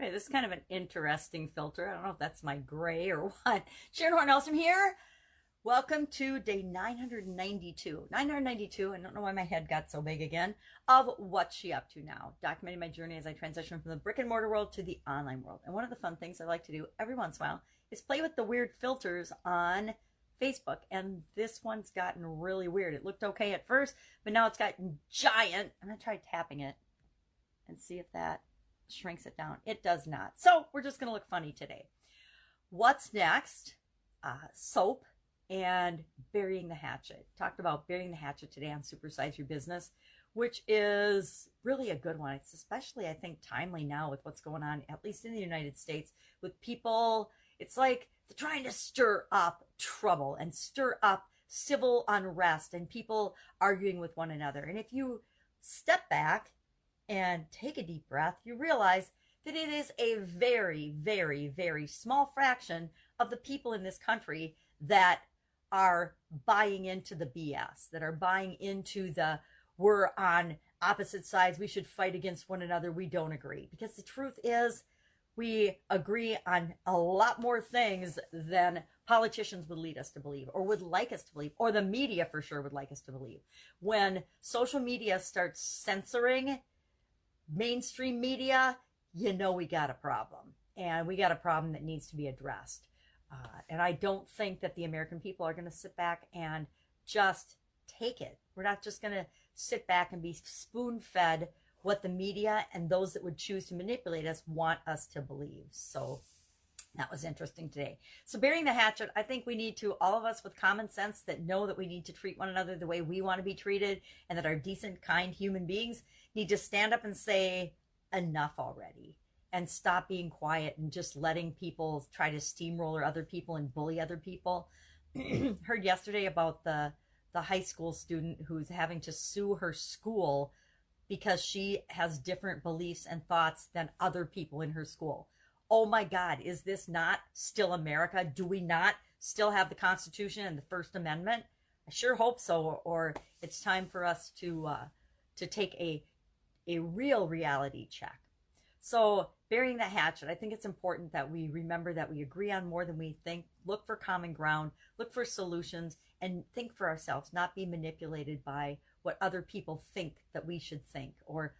Okay, this is kind of an interesting filter. I don't know if that's my gray or what. Sharon Horne-Ellstrom here. Welcome to day 992. 992, I don't know why my head got so big again, of What's She Up To Now, documenting my journey as I transition from the brick and mortar world to the online world. And one of the fun things I like to do every once in a while is play with the weird filters on Facebook. And this one's gotten really weird. It looked okay at first, but now it's gotten giant. I'm going to try tapping it and see if that shrinks it down. It does not. So we're just going to look funny today. What's next? Soap and burying the hatchet. Talked about burying the hatchet today on Supersize Your Business, which is really a good one. It's especially, I think, timely now with what's going on, at least in the United States, with people. It's like they're trying to stir up trouble and stir up civil unrest and people arguing with one another. And if you step back and take a deep breath, you realize that it is a very, very, very small fraction of the people in this country that are buying into the BS, that are buying into the we're on opposite sides, we should fight against one another, we don't agree. Because the truth is, we agree on a lot more things than politicians would lead us to believe or would like us to believe, or the media for sure would like us to believe. When social media starts censoring mainstream media, you know we got a problem, and we got a problem that needs to be addressed. And I don't think that the American people are going to sit back and just take it. We're not just going to sit back and be spoon-fed what the media and those that would choose to manipulate us want us to believe. So that was interesting today. So burying the hatchet, I think we need to, all of us with common sense that know that we need to treat one another the way we want to be treated, and that our decent, kind human beings need to stand up and say, enough already, and stop being quiet and just letting people try to steamroller other people and bully other people. Heard yesterday about the high school student who's having to sue her school because she has different beliefs and thoughts than other people in her school. Oh my God, is this not still America? Do we not still have the Constitution and the First Amendment? I sure hope so, or it's time for us to take a real reality check. So burying the hatchet, I think it's important that we remember that we agree on more than we think, look for common ground, look for solutions, and think for ourselves, not be manipulated by what other people think that we should think, or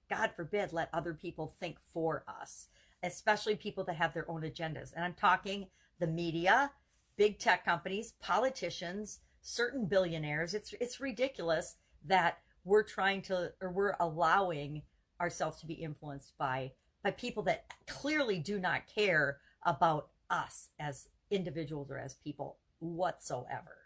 God forbid, let other people think for us, especially people that have their own agendas. And I'm talking the media, big tech companies, politicians, certain billionaires. It's ridiculous that we're allowing ourselves to be influenced by people that clearly do not care about us as individuals or as people whatsoever.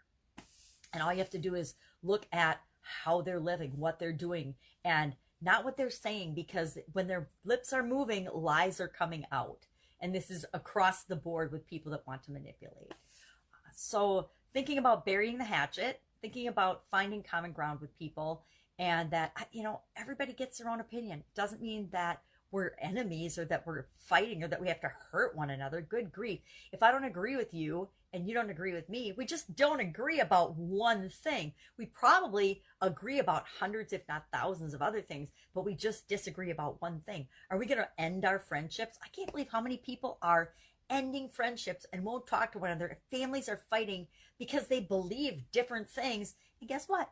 And all you have to do is look at how they're living, what they're doing, and not what they're saying, because when their lips are moving, lies are coming out. And this is across the board with people that want to manipulate. So thinking about burying the hatchet, thinking about finding common ground with people, and that, everybody gets their own opinion. Doesn't mean that we're enemies or that we're fighting or that we have to hurt one another. Good grief. If I don't agree with you and you don't agree with me, we just don't agree about one thing. We probably agree about hundreds, if not thousands of other things, but we just disagree about one thing. Are we going to end our friendships? I can't believe how many people are ending friendships and won't talk to one another. Families are fighting because they believe different things. And guess what?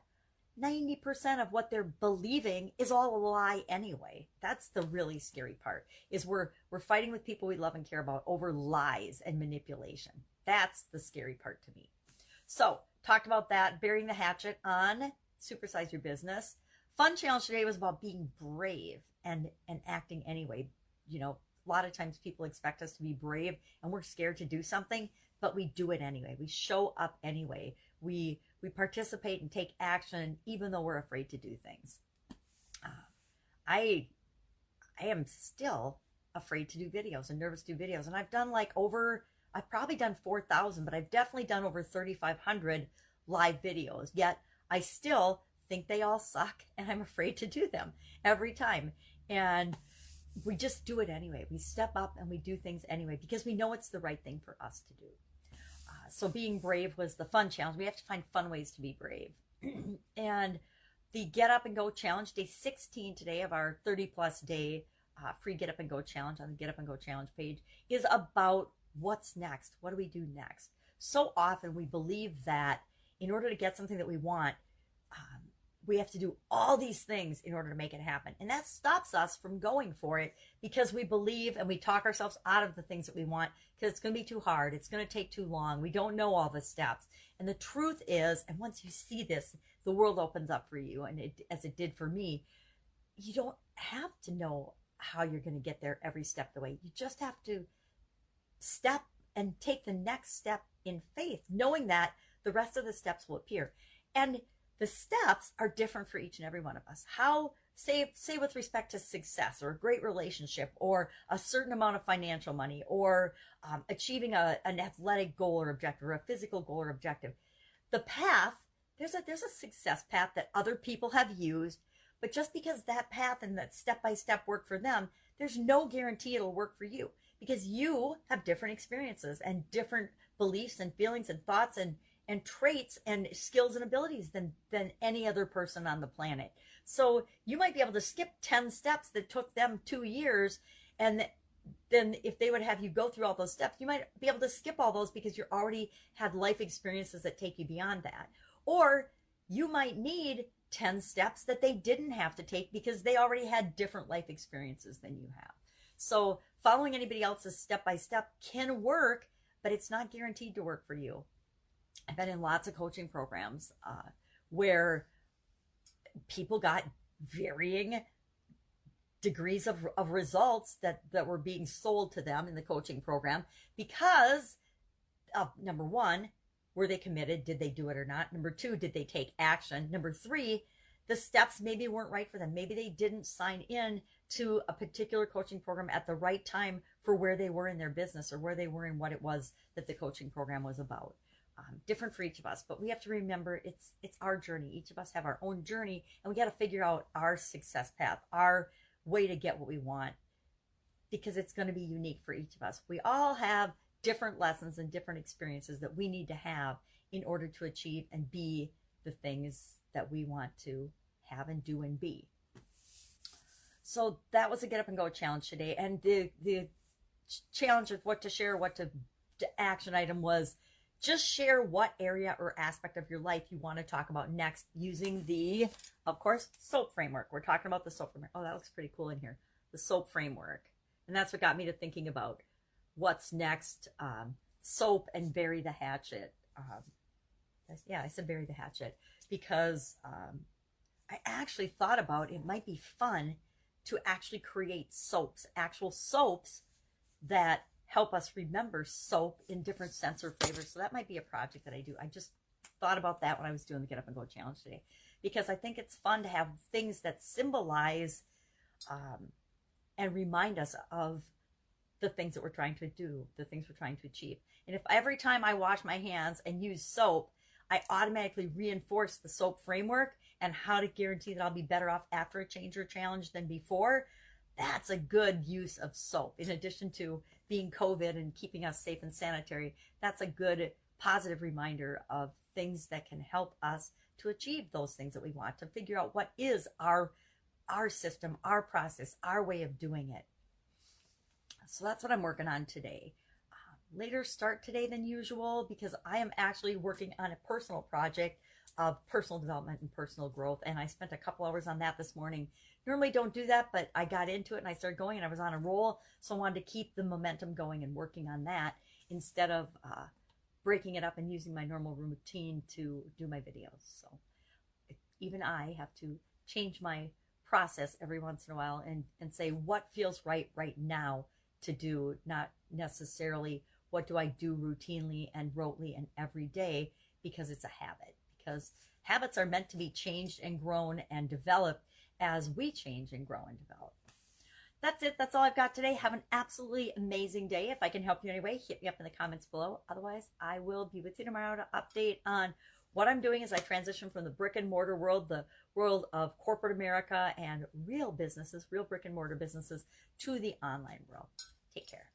90% of what they're believing is all a lie anyway. That's the really scary part, is we're fighting with people we love and care about over lies and manipulation. That's the scary part to me. So talked about that, burying the hatchet on Supersize Your Business. Fun challenge today was about being brave and acting anyway. A lot of times people expect us to be brave and we're scared to do something, but we do it anyway. We show up anyway. We participate and take action even though we're afraid to do things. I am still afraid to do videos and nervous to do videos. And I've done I've probably done 4,000, but I've definitely done over 3,500 live videos. Yet I still think they all suck and I'm afraid to do them every time. And we just do it anyway. We step up and we do things anyway because we know it's the right thing for us to do. So being brave was the fun challenge. We have to find fun ways to be brave. And the Get Up and Go challenge, day 16 today of our 30 plus day free Get Up and Go challenge on the Get Up and Go challenge page is about what's next. What do we do next? So often we believe that in order to get something that we want, we have to do all these things in order to make it happen. And that stops us from going for it because we believe and we talk ourselves out of the things that we want because it's going to be too hard. It's going to take too long. We don't know all the steps. And the truth is, and once you see this, the world opens up for you. And as it did for me, you don't have to know how you're going to get there every step of the way. You just have to step and take the next step in faith, knowing that the rest of the steps will appear. And the steps are different for each and every one of us. How, say with respect to success or a great relationship or a certain amount of financial money or achieving an athletic goal or objective or a physical goal or objective. The path, there's a success path that other people have used, but just because that path and that step-by-step work for them, there's no guarantee it'll work for you because you have different experiences and different beliefs and feelings and thoughts and traits and skills and abilities than any other person on the planet. So you might be able to skip 10 steps that took them 2 years. And then if they would have you go through all those steps, you might be able to skip all those because you already had life experiences that take you beyond that. Or you might need 10 steps that they didn't have to take because they already had different life experiences than you have. So following anybody else's step-by-step can work, but it's not guaranteed to work for you. I've been in lots of coaching programs where people got varying degrees of results that were being sold to them in the coaching program because of, number one, were they committed? Did they do it or not? Number two, did they take action? Number three, the steps maybe weren't right for them. Maybe they didn't sign in to a particular coaching program at the right time for where they were in their business or where they were in what it was that the coaching program was about. Different for each of us, but we have to remember it's our journey. Each of us have our own journey, and we got to figure out our success path, our way to get what we want, because it's going to be unique for each of us. We all have different lessons and different experiences that we need to have in order to achieve and be the things that we want to have and do and be. So that was a Get Up and Go challenge today, and the challenge of what to share, what to action item was just share what area or aspect of your life you want to talk about next using the, of course, SOAP framework. We're talking about the SOAP framework. Oh, that looks pretty cool in here. The SOAP framework. And that's what got me to thinking about what's next. SOAP and bury the hatchet. Yeah, I said bury the hatchet because I actually thought about it might be fun to actually create soaps, actual soaps that help us remember soap in different scents or flavors. So that might be a project that I do. I just thought about that when I was doing the Get Up and Go challenge today, because I think it's fun to have things that symbolize and remind us of the things that we're trying to do, the things we're trying to achieve. And if every time I wash my hands and use soap, I automatically reinforce the SOAP framework and how to guarantee that I'll be better off after a change or challenge than before, that's a good use of soap. In addition to being COVID and keeping us safe and sanitary, that's a good positive reminder of things that can help us to achieve those things that we want, to figure out what is our system, our process, our way of doing it. So that's what I'm working on today. Later start today than usual because I am actually working on a personal project of personal development and personal growth, and I spent a couple hours on that this morning. Normally don't do that, but I got into it and I started going and I was on a roll, so I wanted to keep the momentum going and working on that instead of breaking it up and using my normal routine to do my videos. So even I have to change my process every once in a while and say what feels right now to do, not necessarily what do I do routinely and rotely and every day, because it's a habit. Because habits are meant to be changed and grown and developed as we change and grow and develop. That's it. That's all I've got today. Have an absolutely amazing day. If I can help you in any way, hit me up in the comments below. Otherwise, I will be with you tomorrow to update on what I'm doing as I transition from the brick and mortar world, the world of corporate America and real businesses, real brick and mortar businesses, to the online world. Take care.